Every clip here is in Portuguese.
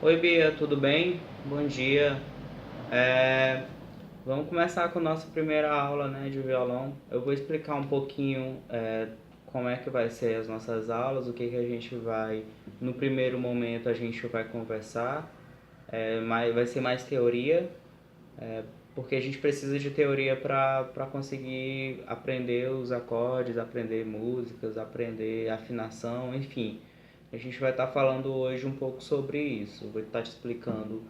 Oi Bia, tudo bem? Bom dia. É, Vamos começar com a nossa primeira aula, né, de violão. Eu vou explicar um pouquinho como é que vai ser as nossas aulas, o que que a gente vai... No primeiro momento a gente vai conversar, vai ser mais teoria, porque a gente precisa de teoria para conseguir aprender os acordes, aprender músicas, aprender afinação, enfim. A gente vai estar falando hoje um pouco sobre isso. Eu vou estar te explicando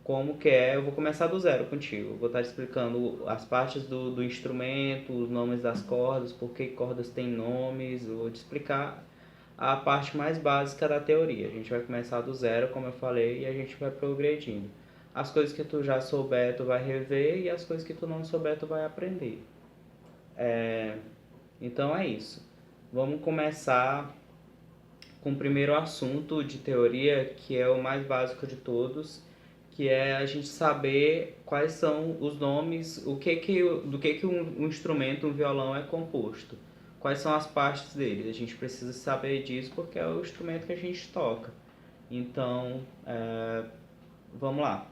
como que é. Eu vou começar do zero contigo. Eu vou estar te explicando as partes do instrumento, os nomes das cordas, por que cordas têm nomes. Eu vou te explicar a parte mais básica da teoria. A gente vai começar do zero, como eu falei, e a gente vai progredindo. As coisas que tu já souber, tu vai rever, e as coisas que tu não souber, tu vai aprender. Então é isso. Vamos começar com o primeiro assunto de teoria, que é o mais básico de todos, que é a gente saber quais são os nomes, do que um instrumento, um violão é composto. Quais são as partes dele? A gente precisa saber disso porque é o instrumento que a gente toca. Então, vamos lá.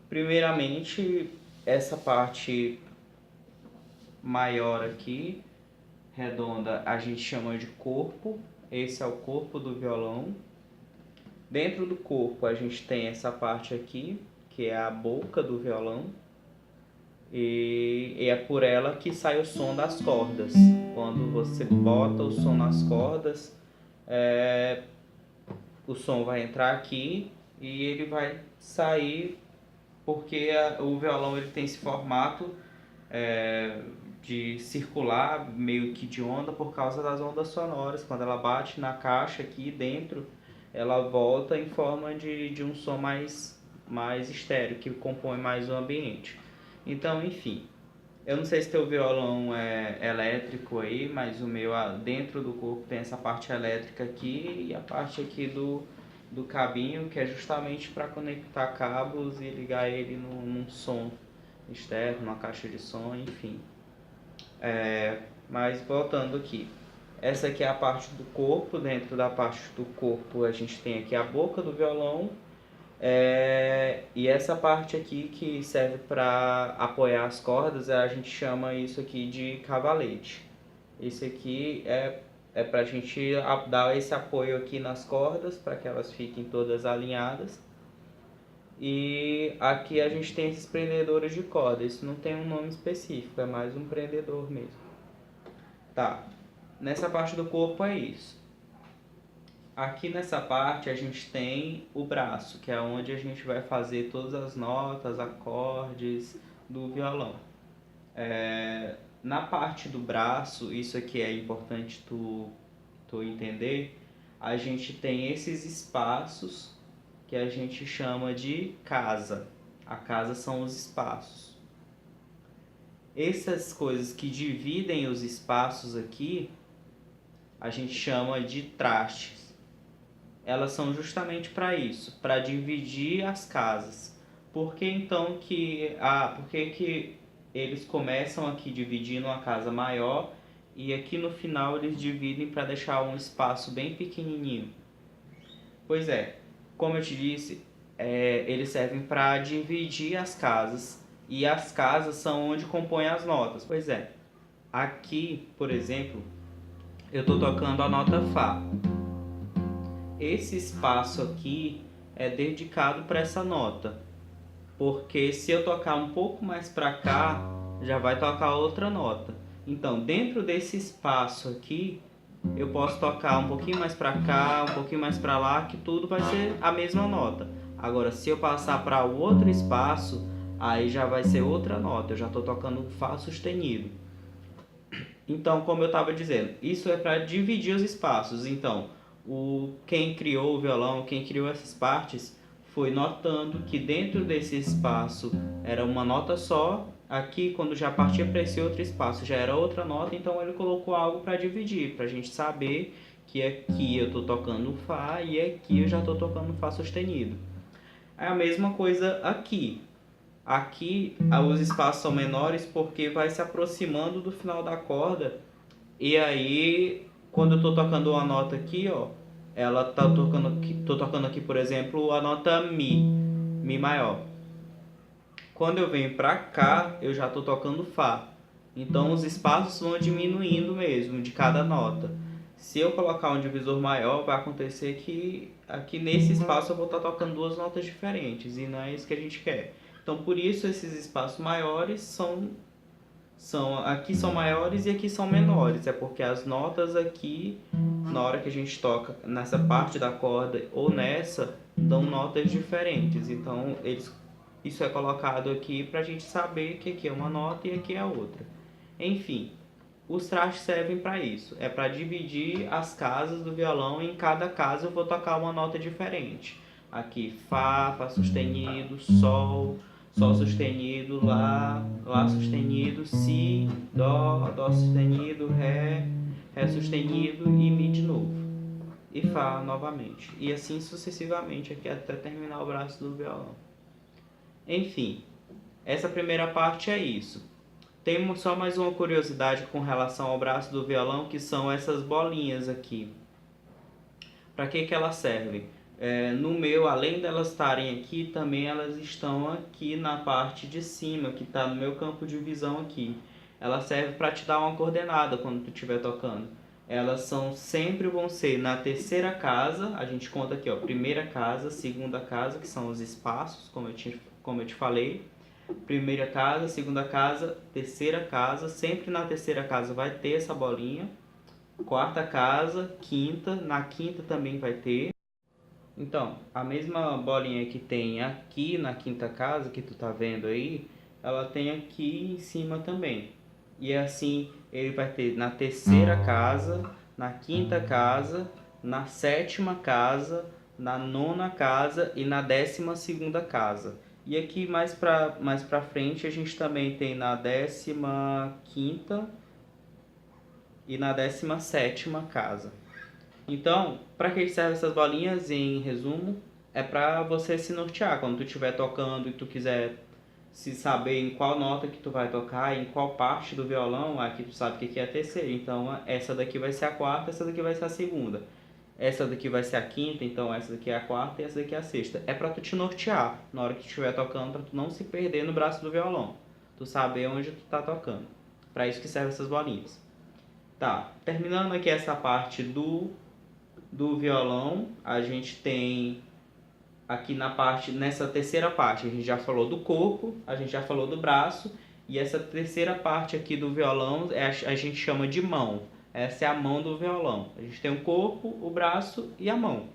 Primeiramente, essa parte maior aqui, redonda, a gente chama de corpo. Esse é o corpo do violão. Dentro do corpo a gente tem essa parte aqui, que é a boca do violão, e é por ela que sai o som das cordas. Quando você bota o som nas cordas, o som vai entrar aqui e ele vai sair porque o violão ele tem esse formato de circular, meio que de onda, por causa das ondas sonoras. Quando ela bate na caixa aqui dentro, ela volta em forma de um som mais estéreo, que compõe mais o ambiente. Então, enfim, eu não sei se teu violão é elétrico aí, mas o meu dentro do corpo tem essa parte elétrica aqui e a parte aqui do cabinho, que é justamente para conectar cabos e ligar ele num som externo, numa caixa de som, enfim. Mas voltando aqui, essa aqui é a parte do corpo. Dentro da parte do corpo a gente tem aqui a boca do violão, e essa parte aqui que serve para apoiar as cordas, a gente chama isso aqui de cavalete. Esse aqui é para a gente dar esse apoio aqui nas cordas, para que elas fiquem todas alinhadas. E aqui a gente tem esses prendedores de corda. Isso não tem um nome específico, é mais um prendedor mesmo. Tá, nessa parte do corpo é isso. Aqui nessa parte a gente tem o braço, que é onde a gente vai fazer todas as notas, acordes do violão. Na parte do braço, isso aqui é importante tu entender, a gente tem esses espaços que a gente chama de casa. A casa são os espaços. Essas coisas que dividem os espaços aqui, a gente chama de trastes. Elas são justamente para isso, para dividir as casas. Por que então por que eles começam aqui dividindo uma casa maior e aqui no final eles dividem para deixar um espaço bem pequenininho? Pois é, como eu te disse, eles servem para dividir as casas, e as casas são onde compõem as notas. Pois é, aqui, por exemplo, eu estou tocando a nota Fá. Esse espaço aqui é dedicado para essa nota, porque se eu tocar um pouco mais para cá, já vai tocar outra nota. Então, dentro desse espaço aqui, eu posso tocar um pouquinho mais para cá, um pouquinho mais para lá, que tudo vai ser a mesma nota. Agora, se eu passar para o outro espaço, aí já vai ser outra nota. Eu já estou tocando Fá sustenido. Então, como eu estava dizendo, isso é para dividir os espaços. Então, quem criou o violão, quem criou essas partes, foi notando que dentro desse espaço era uma nota só. Aqui, quando já partia para esse outro espaço, já era outra nota. Então, ele colocou algo para dividir, para a gente saber que aqui eu estou tocando Fá e aqui eu já estou tocando Fá sustenido. É a mesma coisa aqui. Aqui os espaços são menores porque vai se aproximando do final da corda. E aí, quando eu estou tocando uma nota aqui, ó, ela tá tocando aqui, tô tocando aqui, por exemplo, a nota Mi maior. Quando eu venho pra cá, eu já tô tocando Fá. Então os espaços vão diminuindo mesmo de cada nota. Se eu colocar um divisor maior, vai acontecer que aqui nesse espaço eu vou estar tocando duas notas diferentes e não é isso que a gente quer. Então por isso esses espaços maiores aqui são maiores e aqui são menores. É porque as notas aqui, na hora que a gente toca nessa parte da corda ou nessa, dão notas diferentes. Então isso é colocado aqui para a gente saber que aqui é uma nota e aqui é outra. Enfim, os trastes servem para isso. É para dividir as casas do violão e em cada casa eu vou tocar uma nota diferente. Aqui Fá, Fá sustenido, Sol, Sol sustenido, Lá, Lá sustenido, Si, Dó, Dó sustenido, Ré, Ré sustenido e Mi de novo. E Fá novamente. E assim sucessivamente aqui até terminar o braço do violão. Enfim, essa primeira parte é isso. Tem só mais uma curiosidade com relação ao braço do violão, que são essas bolinhas aqui. Para que elas servem? No meu, além delas estarem aqui, também elas estão aqui na parte de cima, que está no meu campo de visão aqui. Ela serve para te dar uma coordenada quando tu estiver tocando. Elas sempre vão ser na terceira casa, a gente conta aqui, ó, primeira casa, segunda casa, que são os espaços, como eu te falei. Primeira casa, segunda casa, terceira casa, sempre na terceira casa vai ter essa bolinha. Quarta casa, quinta, na quinta também vai ter. Então, a mesma bolinha que tem aqui na quinta casa, que tu tá vendo aí, ela tem aqui em cima também. E assim, ele vai ter na terceira casa, na quinta casa, na sétima casa, na nona casa e na 12ª casa. E aqui mais pra frente a gente também tem na 15ª e na 17ª casa. Então, para que servem essas bolinhas, em resumo? É para você se nortear. Quando tu estiver tocando e tu quiser se saber em qual nota que tu vai tocar, em qual parte do violão, aqui tu sabe que aqui é a terceira. Então, essa daqui vai ser a quarta, essa daqui vai ser a segunda. Essa daqui vai ser a quinta, então essa daqui é a quarta e essa daqui é a sexta. É para tu te nortear na hora que tu estiver tocando, para tu não se perder no braço do violão. Tu saber onde tu tá tocando. Para isso que servem essas bolinhas. Tá, terminando aqui essa parte do violão, a gente tem aqui nessa terceira parte, a gente já falou do corpo, a gente já falou do braço, e essa terceira parte aqui do violão a gente chama de mão. Essa é a mão do violão. A gente tem o corpo, o braço e a mão.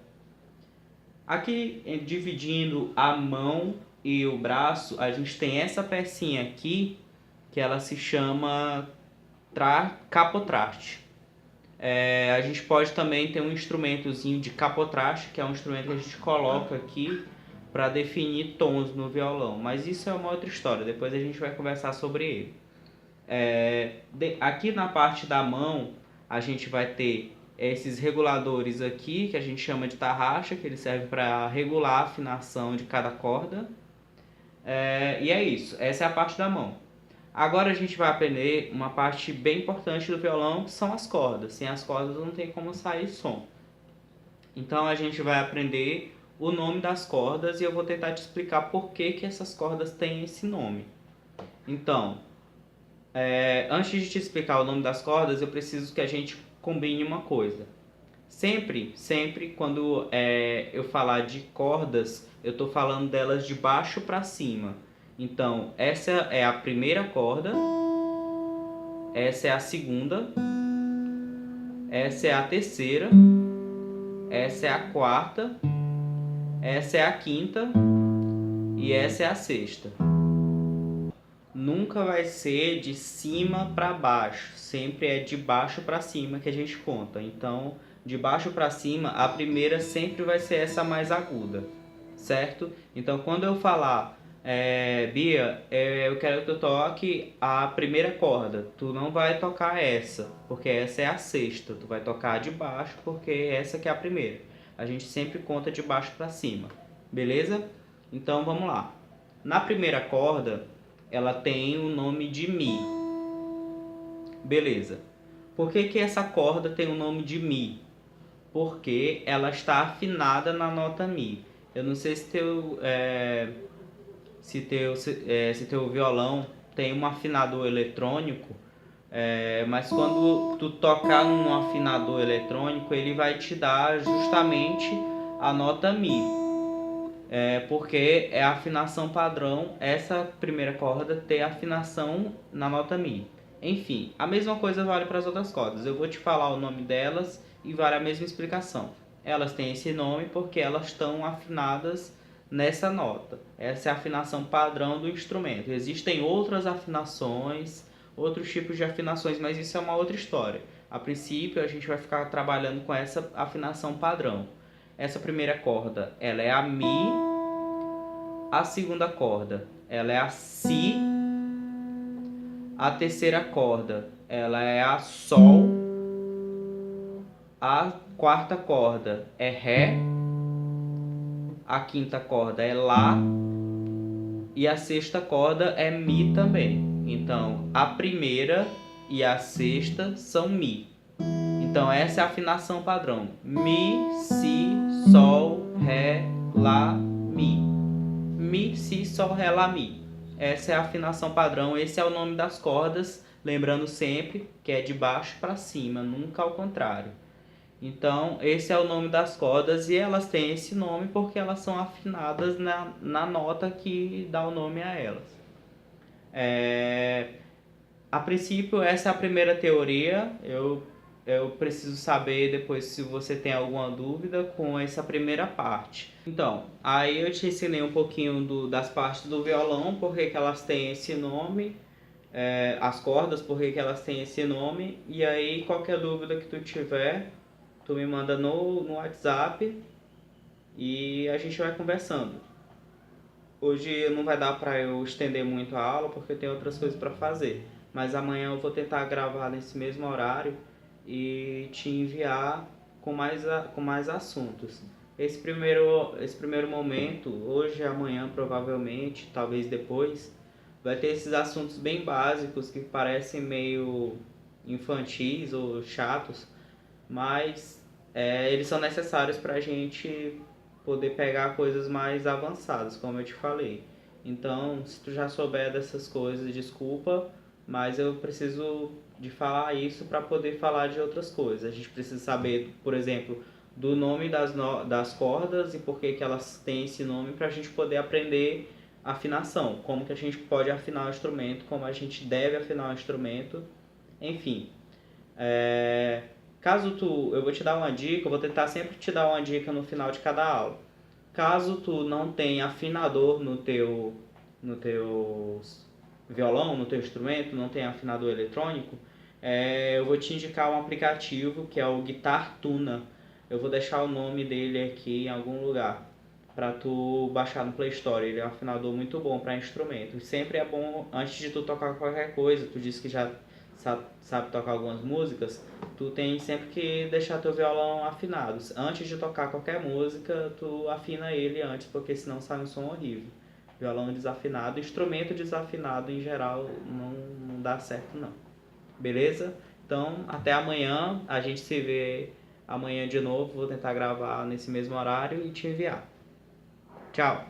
Aqui, dividindo a mão e o braço, a gente tem essa pecinha aqui, que ela se chama capotraste. A gente pode também ter um instrumentozinho de capotraste, que é um instrumento que a gente coloca aqui para definir tons no violão. Mas isso é uma outra história, depois a gente vai conversar sobre ele. Aqui na parte da mão, a gente vai ter esses reguladores aqui, que a gente chama de tarraxa, que ele serve para regular a afinação de cada corda. E é isso, essa é a parte da mão. Agora a gente vai aprender uma parte bem importante do violão, que são as cordas. Sem as cordas não tem como sair som. Então a gente vai aprender o nome das cordas e eu vou tentar te explicar por que essas cordas têm esse nome. Então, antes de te explicar o nome das cordas, eu preciso que a gente combine uma coisa. Sempre quando eu falar de cordas, eu estou falando delas de baixo para cima. Então, essa é a primeira corda, essa é a segunda, essa é a terceira, essa é a quarta, essa é a quinta e essa é a sexta. Nunca vai ser de cima para baixo, sempre é de baixo para cima que a gente conta. Então, de baixo para cima, a primeira sempre vai ser essa mais aguda, certo? Então, quando eu falar Bia, eu quero que tu toque a primeira corda. Tu não vai tocar essa, porque essa é a sexta. Tu vai tocar de baixo, porque essa que é a primeira. A gente sempre conta de baixo para cima, beleza? Então vamos lá. Na primeira corda, ela tem o nome de Mi. Beleza. Por que essa corda tem o nome de Mi? porque ela está afinada na nota Mi. Eu não sei se teu violão tem um afinador eletrônico, mas quando tu tocar num afinador eletrônico, ele vai te dar justamente a nota Mi. Porque é a afinação padrão, essa primeira corda ter afinação na nota Mi. Enfim, a mesma coisa vale para as outras cordas. Eu vou te falar o nome delas e vale a mesma explicação. Elas têm esse nome porque elas estão afinadas nessa nota. Essa é a afinação padrão do instrumento. Existem outras afinações, outros tipos de afinações, mas isso é uma outra história. A princípio, a gente vai ficar trabalhando com essa afinação padrão. Essa primeira corda, ela é a Mi. A segunda corda, ela é a Si. A terceira corda, ela é a Sol. A quarta corda é Ré. A quinta corda é Lá. E a sexta corda é Mi também. Então, a primeira e a sexta são Mi. Então, essa é a afinação padrão. Mi, Si, Sol, Ré, Lá, Mi. Mi, Si, Sol, Ré, Lá, Mi. Essa é a afinação padrão, esse é o nome das cordas. Lembrando sempre que é de baixo para cima, nunca ao contrário. Então, esse é o nome das cordas e elas têm esse nome porque elas são afinadas na nota que dá o nome a elas. A princípio, essa é a primeira teoria. Eu preciso saber depois se você tem alguma dúvida com essa primeira parte. Então, aí eu te ensinei um pouquinho das partes do violão, porque que elas têm esse nome, as cordas, porque que elas têm esse nome, e aí qualquer dúvida que tu tiver, tu me manda no WhatsApp e a gente vai conversando. Hoje não vai dar para eu estender muito a aula porque eu tenho outras coisas para fazer, mas amanhã eu vou tentar gravar nesse mesmo horário e te enviar com mais assuntos. Esse primeiro momento, hoje, amanhã provavelmente, talvez depois, vai ter esses assuntos bem básicos que parecem meio infantis ou chatos, mas eles são necessários para a gente poder pegar coisas mais avançadas, como eu te falei. Então, se tu já souber dessas coisas, desculpa, mas eu preciso de falar isso para poder falar de outras coisas. A gente precisa saber, por exemplo, do nome das cordas e por que que elas têm esse nome para a gente poder aprender afinação, como que a gente pode afinar o instrumento, como a gente deve afinar o instrumento, enfim. Eu vou te dar uma dica, eu vou tentar sempre te dar uma dica no final de cada aula. Caso tu não tenha afinador no teu violão, no teu instrumento, não tenha afinador eletrônico, eu vou te indicar um aplicativo que é o Guitar Tuna. Eu vou deixar o nome dele aqui em algum lugar para tu baixar no Play Store. Ele é um afinador muito bom para instrumento. Sempre é bom, antes de tu tocar qualquer coisa, tu disse que já sabe tocar algumas músicas, tu tem sempre que deixar teu violão afinado. Antes de tocar qualquer música, tu afina ele antes, porque senão sai um som horrível. Violão desafinado, instrumento desafinado em geral não dá certo não. Beleza? Então, até amanhã, a gente se vê amanhã de novo, vou tentar gravar nesse mesmo horário e te enviar. Tchau!